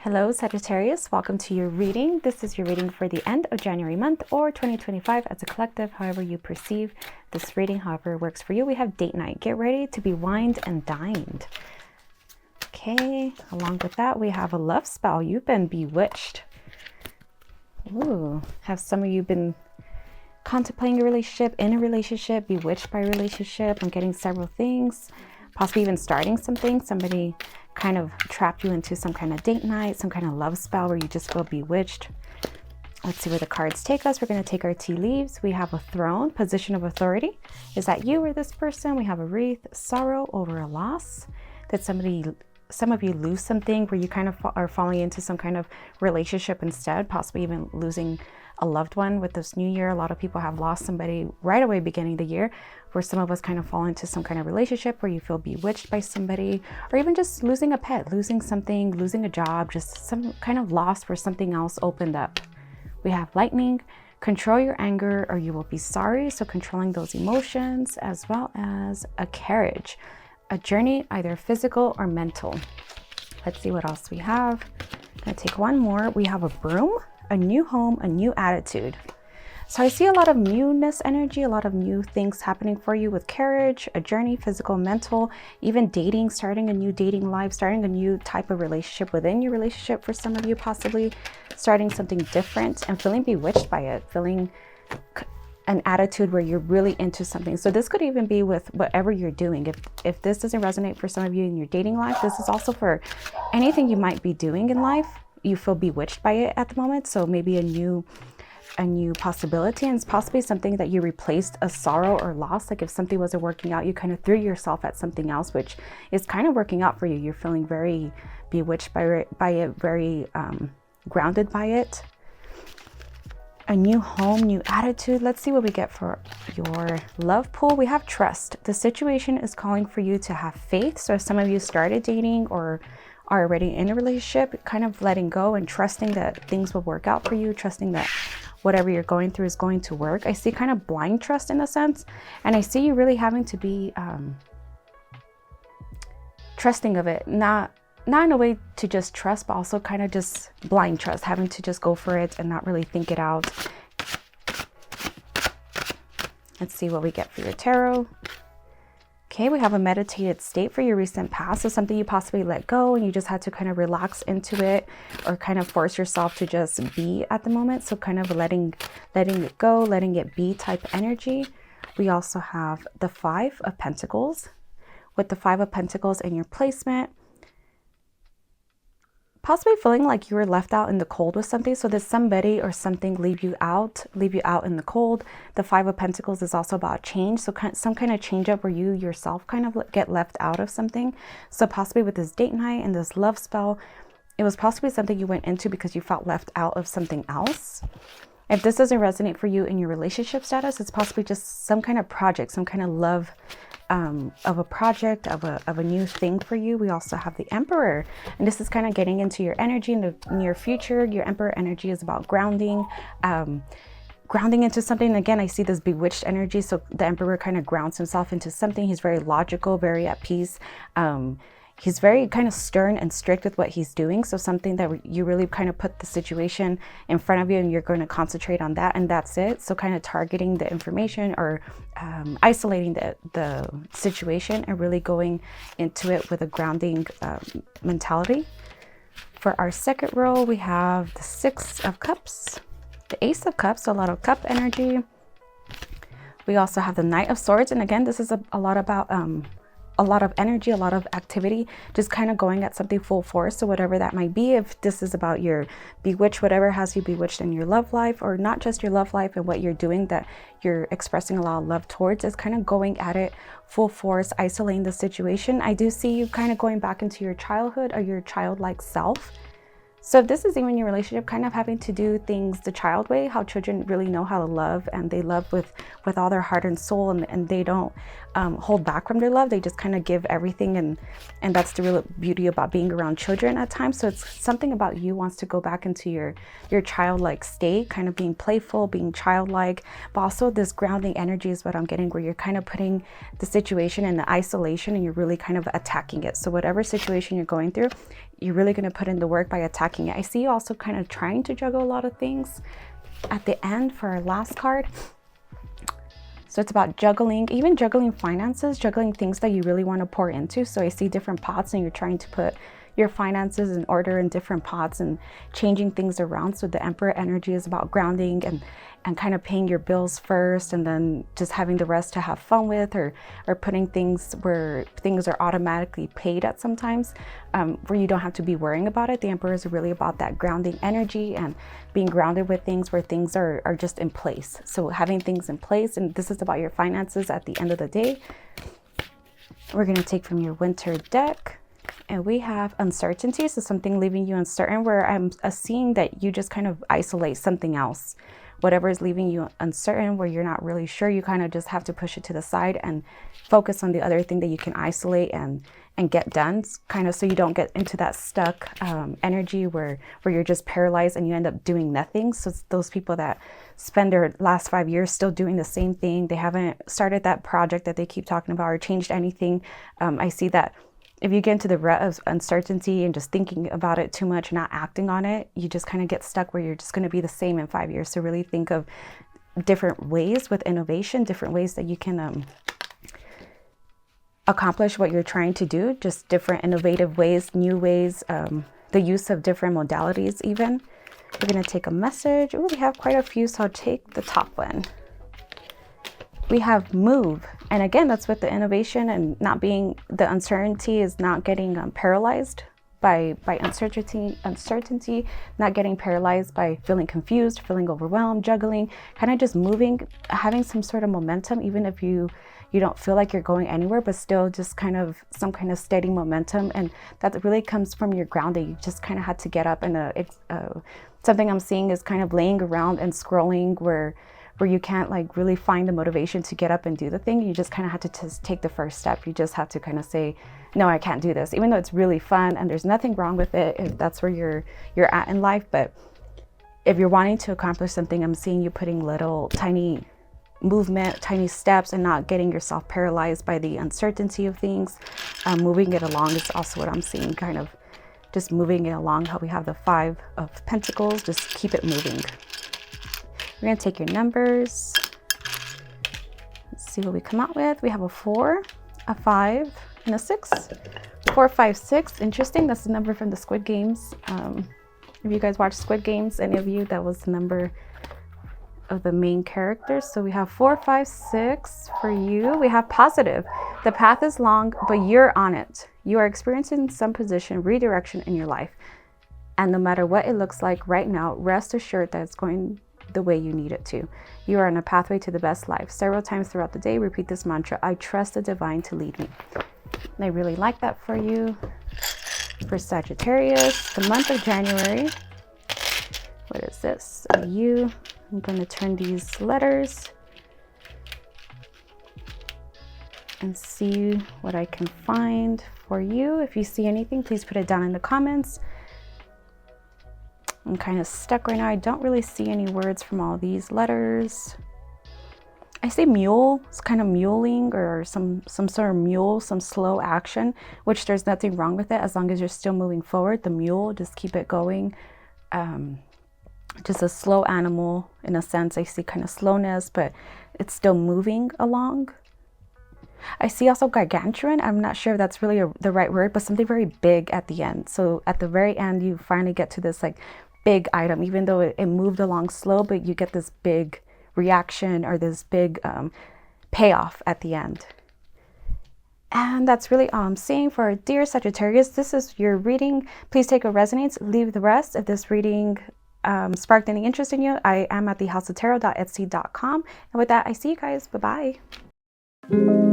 Hello, Sagittarius. Welcome to your reading. This is your reading for the end of January month or 2025 as a collective, however you perceive this reading, however works for you. We have date night. Get ready to be wined and dined. Okay, along with that, we have a love spell. You've been bewitched. Ooh, have some of you been contemplating a relationship, in a relationship, bewitched by a relationship? I'm getting several things, possibly even starting something. Somebody kind of trapped you into some kind of date night, some kind of love spell where you just feel bewitched. Let's see where the cards take us. We're going to take our tea leaves. We have a throne, position of authority. Is that you or this person? We have a wreath, sorrow over a loss. That some of you lose something where you kind of are falling into some kind of relationship instead, possibly even losing a loved one with this new year. A lot of people have lost somebody right away beginning of the year, where some of us kind of fall into some kind of relationship where you feel bewitched by somebody, or even just losing a pet, losing something, losing a job, just some kind of loss where something else opened up. We have lightning, control your anger or you will be sorry. So controlling those emotions, as well as a carriage, a journey, either physical or mental. Let's see what else we have. I'm gonna take one more. We have a broom, a new home, a new attitude. So I see a lot of newness energy, a lot of new things happening for you with carriage, a journey, physical, mental, even dating, starting a new dating life, starting a new type of relationship within your relationship for some of you, possibly starting something different and feeling bewitched by it, feeling an attitude where you're really into something. So this could even be with whatever you're doing. If this doesn't resonate for some of you in your dating life, this is also for anything you might be doing in life. You feel bewitched by it at the moment. So maybe a new possibility, and it's possibly something that you replaced a sorrow or loss. Like if something wasn't working out, you kind of threw yourself at something else, which is kind of working out for you. You're feeling very bewitched by it, very grounded by it. A new home, new attitude. Let's see what we get for your love pool. We have trust. The situation is calling for you to have faith. So if some of you started dating or are already in a relationship, kind of letting go and trusting that things will work out for you, trusting that whatever you're going through is going to work. I see kind of blind trust in a sense, and I see you really having to be trusting of it, not in a way to just trust, but also kind of just blind trust, having to just go for it and not really think it out. Let's see what we get for your tarot. Okay, we have a meditated state for your recent past. So something you possibly let go and you just had to kind of relax into it, or kind of force yourself to just be at the moment. So kind of letting it go, letting it be type energy. We also have the Five of Pentacles. With the Five of Pentacles in your placement, possibly feeling like you were left out in the cold with something. So did somebody or something leave you out in the cold? The Five of Pentacles is also about change. So some kind of change up where you yourself kind of get left out of something. So possibly with this date night and this love spell, it was possibly something you went into because you felt left out of something else. If this doesn't resonate for you in your relationship status, it's possibly just some kind of project, some kind of love of a project, of a new thing for you. We also have the Emperor, and this is kind of getting into your energy in the near future. Your Emperor energy is about grounding into something. Again, I see this bewitched energy. So the Emperor kind of grounds himself into something. He's very logical, very at peace. He's very kind of stern and strict with what he's doing. So something that you really kind of put the situation in front of you and you're going to concentrate on that, and that's it. So kind of targeting the information or isolating the situation and really going into it with a grounding mentality. For our second row, we have the Six of Cups, the Ace of Cups, so a lot of cup energy. We also have the Knight of Swords. And again, this is a lot about a lot of energy, a lot of activity, just kind of going at something full force. So whatever that might be, if this is about your bewitched, whatever has you bewitched in your love life, or not just your love life and what you're doing that you're expressing a lot of love towards, is kind of going at it full force, isolating the situation. I do see you kind of going back into your childhood or your childlike self. So if this is even your relationship, kind of having to do things the child way, how children really know how to love, and they love with all their heart and soul, and they don't hold back from their love. They just kind of give everything, and that's the real beauty about being around children at times. So it's something about you wants to go back into your childlike state, kind of being playful, being childlike, but also this grounding energy is what I'm getting, where you're kind of putting the situation in the isolation and you're really kind of attacking it. So whatever situation you're going through, you're really going to put in the work by attacking it. I see you also kind of trying to juggle a lot of things at the end for our last card. So it's about juggling, even juggling finances, juggling things that you really want to pour into. So I see different pots and you're trying to put your finances in order in different pots and changing things around. So the Emperor energy is about grounding and kind of paying your bills first, and then just having the rest to have fun with, or putting things where things are automatically paid at sometimes, where you don't have to be worrying about it. The Emperor is really about that grounding energy and being grounded with things where things are just in place. So having things in place, and this is about your finances at the end of the day. We're going to take from your winter deck. And we have uncertainty, so something leaving you uncertain, where I'm seeing that you just kind of isolate something else. Whatever is leaving you uncertain, where you're not really sure, you kind of just have to push it to the side and focus on the other thing that you can isolate and get done, kind of, so you don't get into that stuck energy where you're just paralyzed and you end up doing nothing. So it's those people that spend their last 5 years still doing the same thing. They haven't started that project that they keep talking about or changed anything. I see that if you get into the rut of uncertainty and just thinking about it too much, not acting on it, you just kind of get stuck where you're just going to be the same in 5 years. So really think of different ways with innovation, different ways that you can accomplish what you're trying to do, just different innovative ways, new ways, the use of different modalities even. We're going to take a message. Oh, we have quite a few, so I'll take the top one. We have move, and again, that's with the innovation and not being, the uncertainty is not getting paralyzed by uncertainty, not getting paralyzed by feeling confused, feeling overwhelmed, juggling, kind of just moving, having some sort of momentum, even if you don't feel like you're going anywhere, but still just kind of some kind of steady momentum. And that really comes from your grounding. You just kind of had to get up, and something I'm seeing is kind of laying around and scrolling where you can't like really find the motivation to get up and do the thing. You just kind of have to just take the first step. You just have to kind of say, no, I can't do this, even though it's really fun and there's nothing wrong with it if that's where you're at in life. But if you're wanting to accomplish something, I'm seeing you putting little tiny movement, tiny steps, and not getting yourself paralyzed by the uncertainty of things. Moving it along is also what I'm seeing, kind of just moving it along. How we have the 5 of Pentacles, just keep it moving. We're going to take your numbers. Let's see what we come out with. We have a 4, a 5, and a 6. 4, 5, 6. Interesting. That's the number from the Squid Games. If you guys watch Squid Games, any of you, that was the number of the main characters. So we have 4, 5, 6 for you. We have positive. The path is long, but you're on it. You are experiencing some position redirection in your life. And no matter what it looks like right now, rest assured that it's going the way you need it to. You are on a pathway to the best life. Several times throughout the day, repeat this mantra: I trust the divine to lead me. And I really like that for you. For Sagittarius, the month of January. What is this? You. I'm going to turn these letters and see what I can find for you. If you see anything, please put it down in the comments. I'm kind of stuck right now. I don't really see any words from all these letters. I say mule. It's kind of muling, or some sort of mule, some slow action, which there's nothing wrong with it as long as you're still moving forward. The mule, just keep it going. Just a slow animal in a sense. I see kind of slowness, but it's still moving along. I see also gargantuan. I'm not sure if that's really the right word, but something very big at the end. So at the very end, you finally get to this like big item, even though it moved along slow, but you get this big reaction or this big payoff at the end. And that's really all I'm seeing for dear Sagittarius. This is your reading. Please take a resonance, leave the rest. If this reading sparked any interest in you, I am at thehouseoftarot.etsy.com. And with that, I see you guys. Bye-bye.